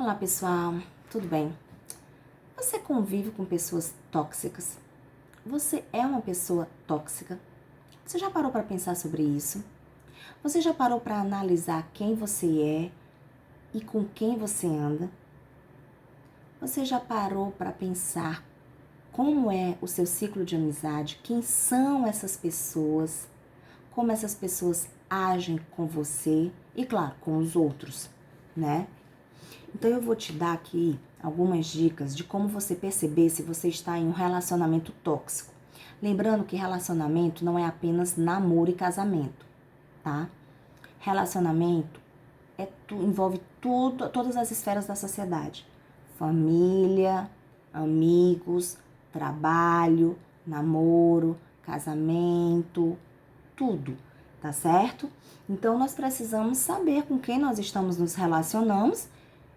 Olá pessoal, tudo bem? Você convive com pessoas tóxicas? Você é uma pessoa tóxica? Você já parou para pensar sobre isso? Você já parou para analisar quem você é e com quem você anda? Você já parou para pensar como é o seu ciclo de amizade? Quem são essas pessoas? Como essas pessoas agem com você e, claro, com os outros, né? Então eu vou te dar aqui algumas dicas de como você perceber se você está em um relacionamento tóxico. Lembrando que relacionamento não é apenas namoro e casamento, tá? Relacionamento envolve todas as esferas da sociedade. Família, amigos, trabalho, namoro, casamento, tudo, tá certo? Então nós precisamos saber com quem nós estamos nos relacionando.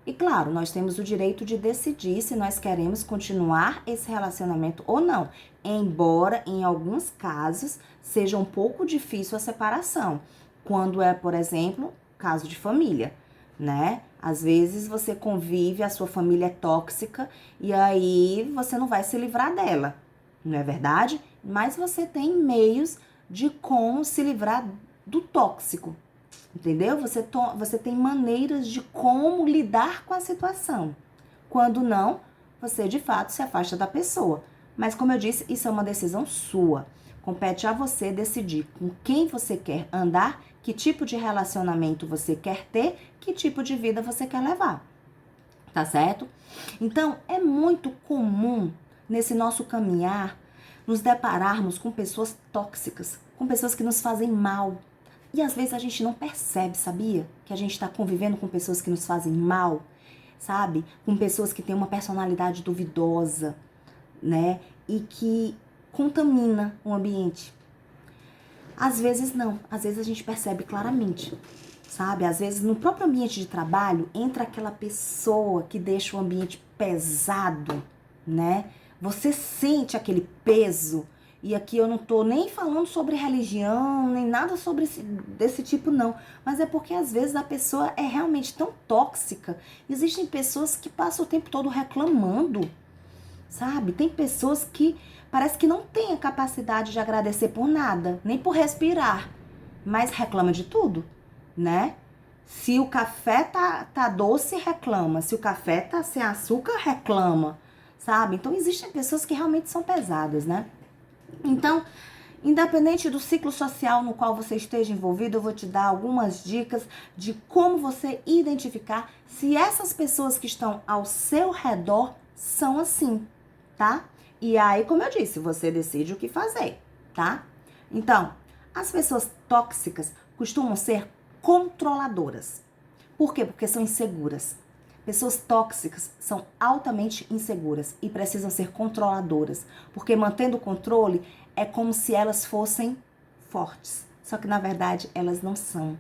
E claro, nós temos o direito de decidir se nós queremos continuar esse relacionamento ou não. Embora, em alguns casos, seja um pouco difícil a separação. Quando é, por exemplo, caso de família, né? Às vezes você convive, a sua família é tóxica e aí você não vai se livrar dela, não é verdade? Mas você tem meios de como se livrar do tóxico. Entendeu? Você tem maneiras de como lidar com a situação. Quando não, você de fato se afasta da pessoa. Mas como eu disse, isso é uma decisão sua. Compete a você decidir com quem você quer andar, que tipo de relacionamento você quer ter, que tipo de vida você quer levar. Tá certo? Então, é muito comum nesse nosso caminhar nos depararmos com pessoas tóxicas, com pessoas que nos fazem mal. E às vezes a gente não percebe, sabia? Que a gente está convivendo com pessoas que nos fazem mal, sabe? Com pessoas que têm uma personalidade duvidosa, né? E que contamina o ambiente. Às vezes não, às vezes a gente percebe claramente, sabe? Às vezes no próprio ambiente de trabalho entra aquela pessoa que deixa o ambiente pesado, né? Você sente aquele peso. E aqui eu não tô nem falando sobre religião, nem nada sobre desse tipo não. Mas é porque às vezes a pessoa é realmente tão tóxica. Existem pessoas que passam o tempo todo reclamando, sabe? Tem pessoas que parece que não têm a capacidade de agradecer por nada, nem por respirar, mas reclama de tudo, né? Se o café tá doce, reclama. Se o café tá sem açúcar, reclama, sabe? Então existem pessoas que realmente são pesadas, né? Então, independente do ciclo social no qual você esteja envolvido, eu vou te dar algumas dicas de como você identificar se essas pessoas que estão ao seu redor são assim, tá? E aí, como eu disse, você decide o que fazer, tá? Então, as pessoas tóxicas costumam ser controladoras. Por quê? Porque são inseguras. Pessoas tóxicas são altamente inseguras e precisam ser controladoras, porque mantendo o controle é como se elas fossem fortes. Só que na verdade elas não são,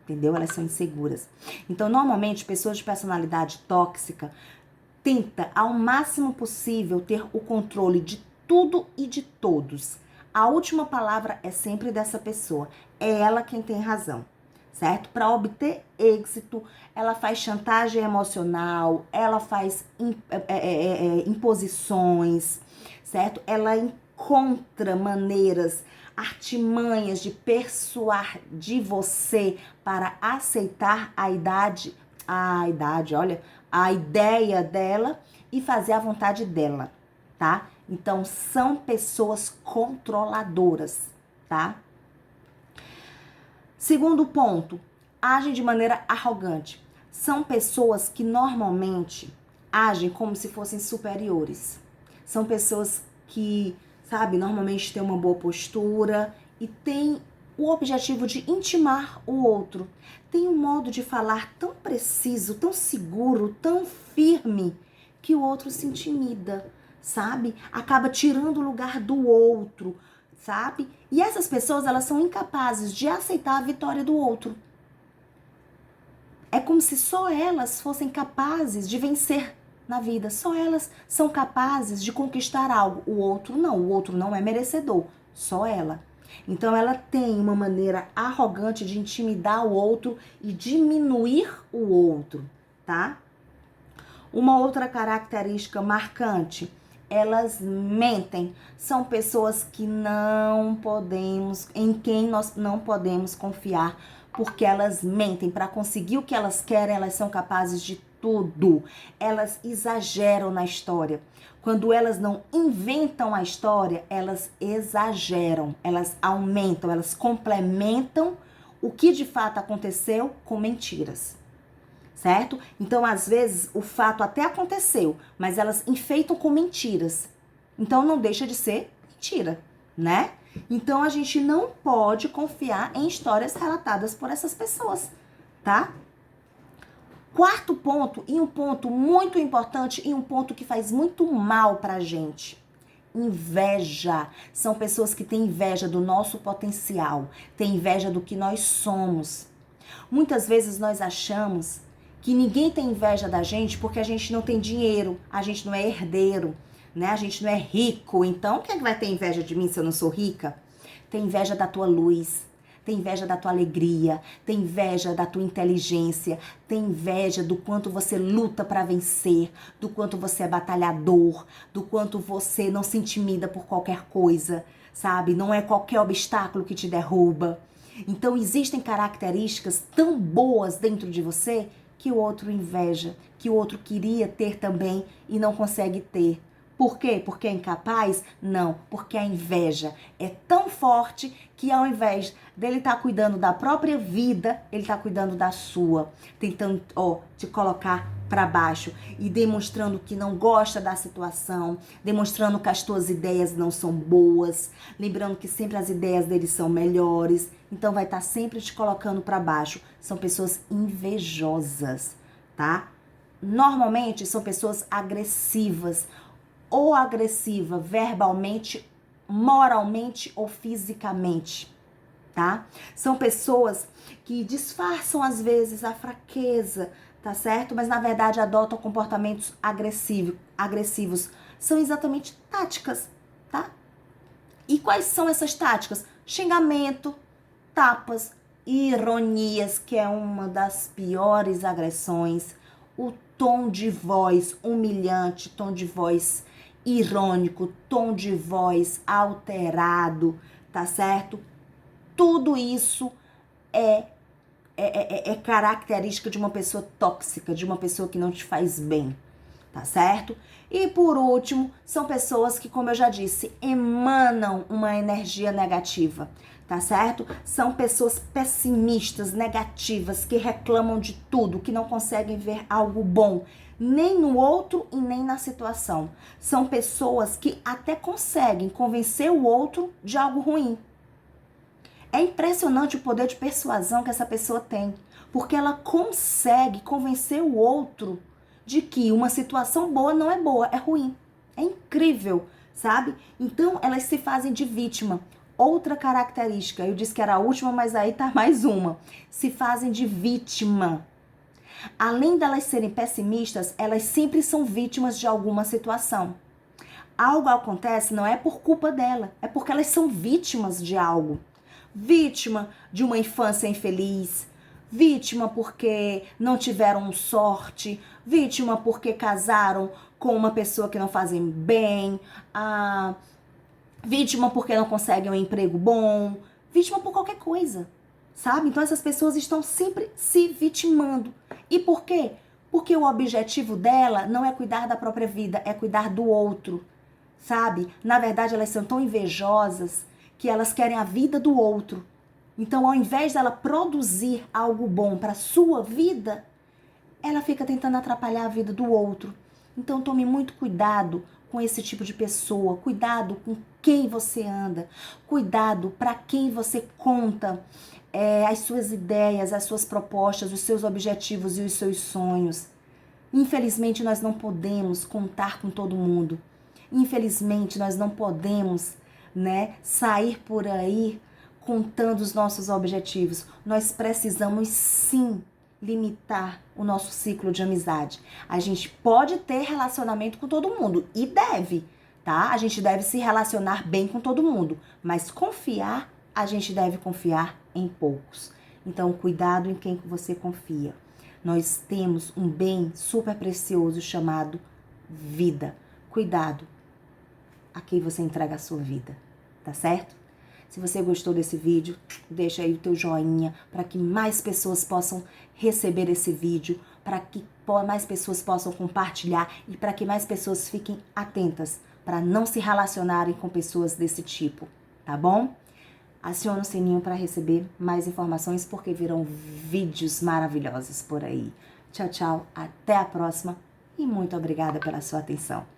entendeu? Elas são inseguras. Então, normalmente, pessoas de personalidade tóxica tenta ao máximo possível ter o controle de tudo e de todos. A última palavra é sempre dessa pessoa. É ela quem tem razão, certo? Para obter êxito, ela faz chantagem emocional, ela faz imposições, certo? Ela encontra maneiras, artimanhas de persuadir você para aceitar olha, a ideia dela e fazer a vontade dela, tá? Então, são pessoas controladoras, tá? Segundo ponto, agem de maneira arrogante. São pessoas que normalmente agem como se fossem superiores. São pessoas que, sabe, normalmente têm uma boa postura e têm o objetivo de intimar o outro. Tem um modo de falar tão preciso, tão seguro, tão firme, que o outro se intimida, sabe? Acaba tirando o lugar do outro, sabe? E essas pessoas, elas são incapazes de aceitar a vitória do outro. É como se só elas fossem capazes de vencer na vida. Só elas são capazes de conquistar algo. O outro não é merecedor. Só ela. Então ela tem uma maneira arrogante de intimidar o outro e diminuir o outro, tá? Uma outra característica marcante, elas mentem. São pessoas que em quem nós não podemos confiar, porque elas mentem. Para conseguir o que elas querem, elas são capazes de tudo. Elas exageram na história. Quando elas não inventam a história, elas exageram, elas aumentam, elas complementam o que de fato aconteceu com mentiras. Certo? Então, às vezes, o fato até aconteceu, mas elas enfeitam com mentiras. Então, não deixa de ser mentira, né? Então, a gente não pode confiar em histórias relatadas por essas pessoas, tá? Quarto ponto, e um ponto muito importante, e um ponto que faz muito mal pra gente. Inveja. São pessoas que têm inveja do nosso potencial, têm inveja do que nós somos. Muitas vezes nós achamos que ninguém tem inveja da gente porque a gente não tem dinheiro, a gente não é herdeiro, né? A gente não é rico. Então, quem é que vai ter inveja de mim se eu não sou rica? Tem inveja da tua luz, tem inveja da tua alegria, tem inveja da tua inteligência, tem inveja do quanto você luta para vencer, do quanto você é batalhador, do quanto você não se intimida por qualquer coisa, sabe? Não é qualquer obstáculo que te derruba. Então, existem características tão boas dentro de você que o outro inveja, que o outro queria ter também e não consegue ter. Por quê? Porque é incapaz? Não, porque a inveja é tão forte que ao invés dele estar cuidando da própria vida, ele está cuidando da sua, tentando te colocar para baixo e demonstrando que não gosta da situação, demonstrando que as tuas ideias não são boas, lembrando que sempre as ideias dele são melhores, então vai estar sempre te colocando para baixo. São pessoas invejosas, tá? Normalmente são pessoas agressivas, ou agressiva verbalmente, moralmente ou fisicamente, tá? São pessoas que disfarçam às vezes a fraqueza, tá certo? Mas na verdade adotam comportamentos agressivos. São exatamente táticas, tá? E quais são essas táticas? Xingamento, tapas, ironias, que é uma das piores agressões, o tom de voz humilhante, tom de voz irônico, tom de voz alterado, tá certo? Tudo isso é característica de uma pessoa tóxica, de uma pessoa que não te faz bem, tá certo? E por último, são pessoas que, como eu já disse, emanam uma energia negativa, tá certo? São pessoas pessimistas, negativas, que reclamam de tudo, que não conseguem ver algo bom, nem no outro e nem na situação. São pessoas que até conseguem convencer o outro de algo ruim. É impressionante o poder de persuasão que essa pessoa tem, porque ela consegue convencer o outro de que uma situação boa não é boa, é ruim. É incrível, sabe? Então, elas se fazem de vítima. Outra característica, eu disse que era a última, mas aí tá mais uma. Se fazem de vítima. Além delas serem pessimistas, elas sempre são vítimas de alguma situação. Algo acontece não é por culpa dela, é porque elas são vítimas de algo. Vítima de uma infância infeliz, vítima porque não tiveram sorte, vítima porque casaram com uma pessoa que não fazem bem, vítima porque não conseguem um emprego bom, vítima por qualquer coisa, sabe? Então essas pessoas estão sempre se vitimando. E por quê? Porque o objetivo dela não é cuidar da própria vida, é cuidar do outro, sabe? Na verdade, elas são tão invejosas que elas querem a vida do outro. Então, ao invés dela produzir algo bom para sua vida, ela fica tentando atrapalhar a vida do outro. Então, tome muito cuidado com esse tipo de pessoa. Cuidado com quem você anda. Cuidado para quem você conta as suas ideias, as suas propostas, os seus objetivos e os seus sonhos. Infelizmente, nós não podemos contar com todo mundo. Infelizmente, nós não podemos, sair por aí contando os nossos objetivos. Nós precisamos sim limitar o nosso ciclo de amizade. A gente pode ter relacionamento com todo mundo e deve, tá? A gente deve se relacionar bem com todo mundo, mas confiar, a gente deve confiar em poucos. Então, cuidado em quem você confia. Nós temos um bem super precioso chamado vida. Cuidado a quem você entrega a sua vida, tá certo? Se você gostou desse vídeo, deixa aí o teu joinha para que mais pessoas possam receber esse vídeo, para que mais pessoas possam compartilhar e para que mais pessoas fiquem atentas para não se relacionarem com pessoas desse tipo, tá bom? Aciona o sininho para receber mais informações porque virão vídeos maravilhosos por aí. Tchau, tchau, até a próxima e muito obrigada pela sua atenção.